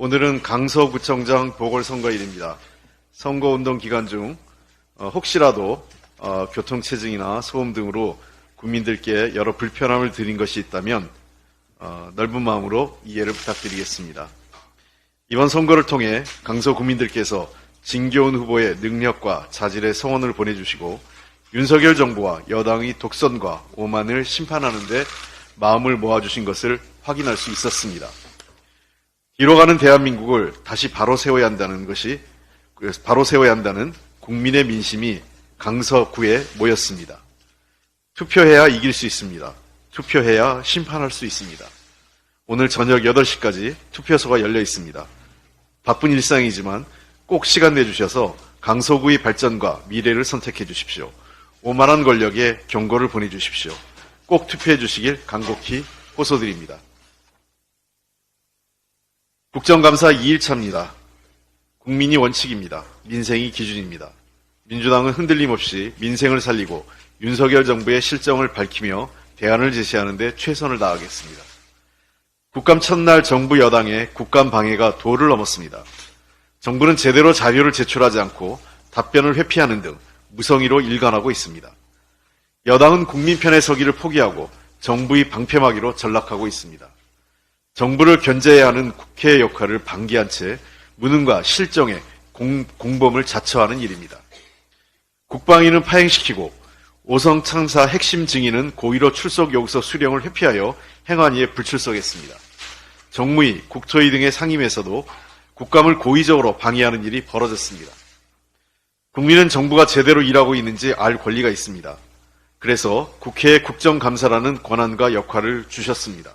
오늘은 강서구청장 보궐선거일입니다. 선거운동 기간 중 혹시라도 교통체증이나 소음 등으로 국민들께 여러 불편함을 드린 것이 있다면 넓은 마음으로 이해를 부탁드리겠습니다. 이번 선거를 통해 강서 국민들께서 진교훈 후보의 능력과 자질의 성원을 보내주시고 윤석열 정부와 여당의 독선과 오만을 심판하는 데 마음을 모아주신 것을 확인할 수 있었습니다. 뒤로 가는 대한민국을 다시 바로 세워야 한다는 국민의 민심이 강서구에 모였습니다. 투표해야 이길 수 있습니다. 투표해야 심판할 수 있습니다. 오늘 저녁 8시까지 투표소가 열려 있습니다. 바쁜 일상이지만 꼭 시간 내주셔서 강서구의 발전과 미래를 선택해 주십시오. 오만한 권력에 경고를 보내주십시오. 꼭 투표해 주시길 간곡히 호소드립니다. 국정감사 2일차입니다. 국민이 원칙입니다. 민생이 기준입니다. 민주당은 흔들림 없이 민생을 살리고 윤석열 정부의 실정을 밝히며 대안을 제시하는 데 최선을 다하겠습니다. 국감 첫날 정부 여당의 국감 방해가 도를 넘었습니다. 정부는 제대로 자료를 제출하지 않고 답변을 회피하는 등 무성의로 일관하고 있습니다. 여당은 국민 편에 서기를 포기하고 정부의 방패막이로 전락하고 있습니다. 정부를 견제해야 하는 국회의 역할을 방기한 채 무능과 실정에 공범을 자처하는 일입니다. 국방위는 파행시키고 오성 참사 핵심 증인은 고의로 출석 요구서 수령을 회피하여 행안위에 불출석했습니다. 정무위, 국토위 등의 상임에서도 국감을 고의적으로 방해하는 일이 벌어졌습니다. 국민은 정부가 제대로 일하고 있는지 알 권리가 있습니다. 그래서 국회에 국정감사라는 권한과 역할을 주셨습니다.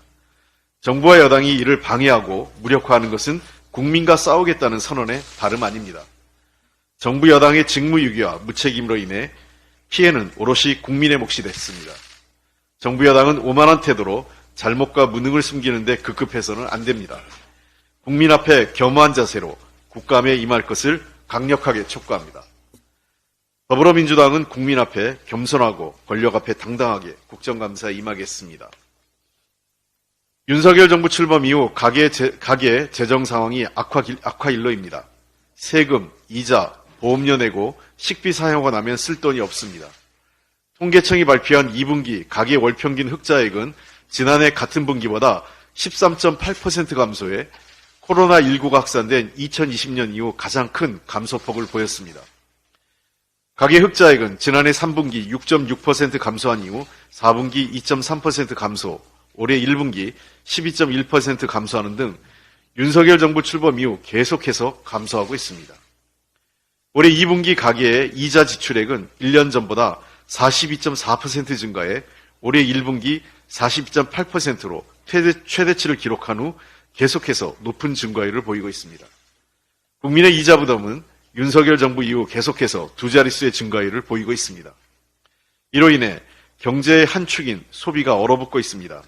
정부와 여당이 이를 방해하고 무력화하는 것은 국민과 싸우겠다는 선언의 다름 아닙니다. 정부 여당의 직무유기와 무책임으로 인해 피해는 오롯이 국민의 몫이 됐습니다. 정부 여당은 오만한 태도로 잘못과 무능을 숨기는 데 급급해서는 안 됩니다. 국민 앞에 겸허한 자세로 국감에 임할 것을 강력하게 촉구합니다. 더불어민주당은 국민 앞에 겸손하고 권력 앞에 당당하게 국정감사에 임하겠습니다. 윤석열 정부 출범 이후 가계 재정 상황이 악화일로입니다. 세금, 이자, 보험료 내고 식비 사용하고 나면 쓸 돈이 없습니다. 통계청이 발표한 2분기 가계 월평균 흑자액은 지난해 같은 분기보다 13.8% 감소해 코로나19가 확산된 2020년 이후 가장 큰 감소폭을 보였습니다. 가계 흑자액은 지난해 3분기 6.6% 감소한 이후 4분기 2.3% 감소, 올해 1분기 12.1% 감소하는 등 윤석열 정부 출범 이후 계속해서 감소하고 있습니다. 올해 2분기 가계의 이자 지출액은 1년 전보다 42.4% 증가해 올해 1분기 42.8%로 최대치를 기록한 후 계속해서 높은 증가율을 보이고 있습니다. 국민의 이자 부담은 윤석열 정부 이후 계속해서 두 자릿수의 증가율을 보이고 있습니다. 이로 인해 경제의 한 축인 소비가 얼어붙고 있습니다.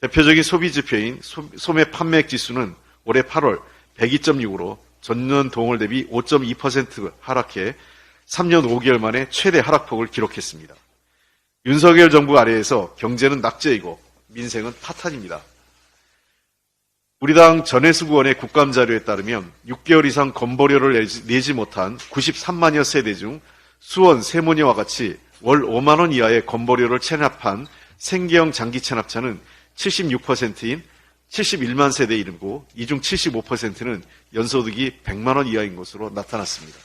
대표적인 소비 지표인 소매 판매액 지수는 올해 8월 102.6으로 전년 동월 대비 5.2% 하락해 3년 5개월 만에 최대 하락폭을 기록했습니다. 윤석열 정부 아래에서 경제는 낙제이고 민생은 파탄입니다. 우리 당 전해수 의원의 국감 자료에 따르면 6개월 이상 건보료를 내지 못한 93만여 세대 중 수원, 세모니와 같이 월 5만 원 이하의 건보료를 체납한 생계형 장기 체납자는 76%인 71만 세대에 이르고 이 중 75%는 연소득이 100만 원 이하인 것으로 나타났습니다.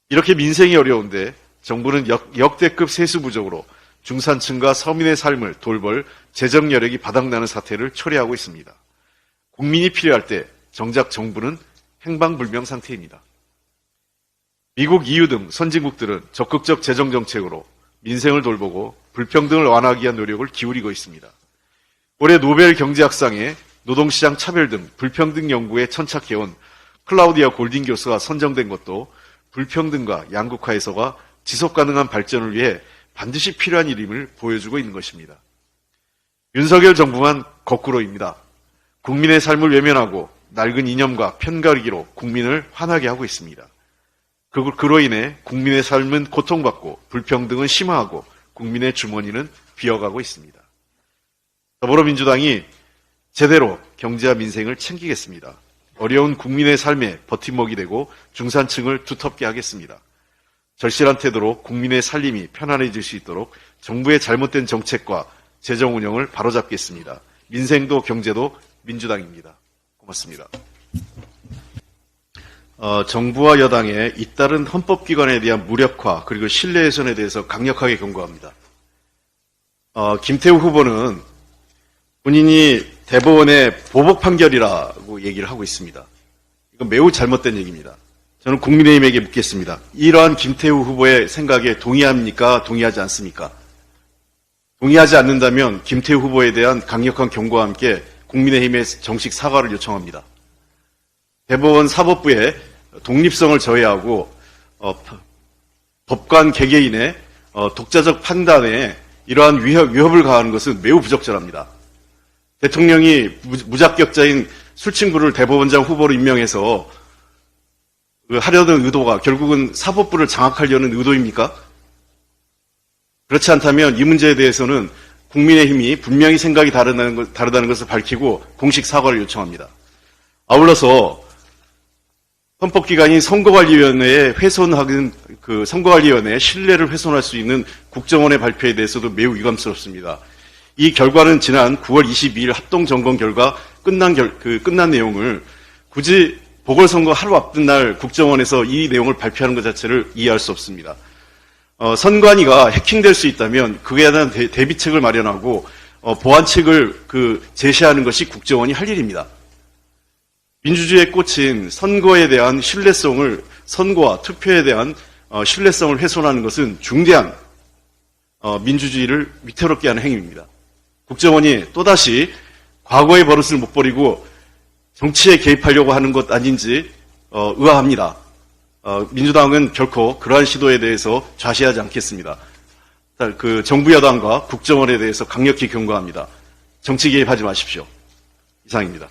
이렇게 민생이 어려운데 정부는 역대급 세수 부족으로 중산층과 서민의 삶을 돌볼 재정 여력이 바닥나는 사태를 초래하고 있습니다. 국민이 필요할 때 정작 정부는 행방불명 상태입니다. 미국, EU 등 선진국들은 적극적 재정 정책으로 민생을 돌보고 불평등을 완화하기 위한 노력을 기울이고 있습니다. 올해 노벨 경제학상에 노동시장 차별 등 불평등 연구에 천착해온 클라우디아 골딩 교수가 선정된 것도 불평등과 양극화에서가 지속가능한 발전을 위해 반드시 필요한 일임을 보여주고 있는 것입니다. 윤석열 정부만 거꾸로입니다. 국민의 삶을 외면하고 낡은 이념과 편가르기로 국민을 화나게 하고 있습니다. 그로 인해 국민의 삶은 고통받고 불평등은 심화하고 국민의 주머니는 비어가고 있습니다. 더불어민주당이 제대로 경제와 민생을 챙기겠습니다. 어려운 국민의 삶에 버팀목이 되고 중산층을 두텁게 하겠습니다. 절실한 태도로 국민의 살림이 편안해질 수 있도록 정부의 잘못된 정책과 재정 운영을 바로잡겠습니다. 민생도 경제도 민주당입니다. 고맙습니다. 정부와 여당의 잇따른 헌법기관에 대한 무력화 그리고 신뢰훼손에 대해서 강력하게 경고합니다. 김태우 후보는 본인이 대법원의 보복 판결이라고 얘기를 하고 있습니다. 이건 매우 잘못된 얘기입니다. 저는 국민의힘에게 묻겠습니다. 이러한 김태우 후보의 생각에 동의합니까? 동의하지 않습니까? 동의하지 않는다면 김태우 후보에 대한 강력한 경고와 함께 국민의힘에 정식 사과를 요청합니다. 대법원 사법부의 독립성을 저해하고 법관 개개인의 독자적 판단에 이러한 위협을 가하는 것은 매우 부적절합니다. 대통령이 무자격자인 술친구를 대법원장 후보로 임명해서 하려는 의도가 결국은 사법부를 장악하려는 의도입니까? 그렇지 않다면 이 문제에 대해서는 국민의힘이 분명히 생각이 다르다는 것을 밝히고 공식 사과를 요청합니다. 아울러서 헌법기관인 선거관리위원회의 선거관리위원회의 신뢰를 훼손할 수 있는 국정원의 발표에 대해서도 매우 유감스럽습니다. 이 결과는 지난 9월 22일 합동점검 결과 끝난 내용을 굳이 보궐선거 하루 앞둔 날 국정원에서 이 내용을 발표하는 것 자체를 이해할 수 없습니다. 선관위가 해킹될 수 있다면 그에 대한 대비책을 마련하고 보완책을 제시하는 것이 국정원이 할 일입니다. 민주주의에 꽂힌 선거에 대한 신뢰성을 선거와 투표에 대한 신뢰성을 훼손하는 것은 중대한 민주주의를 위태롭게 하는 행위입니다. 국정원이 또다시 과거의 버릇을 못 버리고 정치에 개입하려고 하는 것 아닌지 의아합니다. 민주당은 결코 그러한 시도에 대해서 좌시하지 않겠습니다. 정부 여당과 국정원에 대해서 강력히 경고합니다. 정치 개입하지 마십시오. 이상입니다.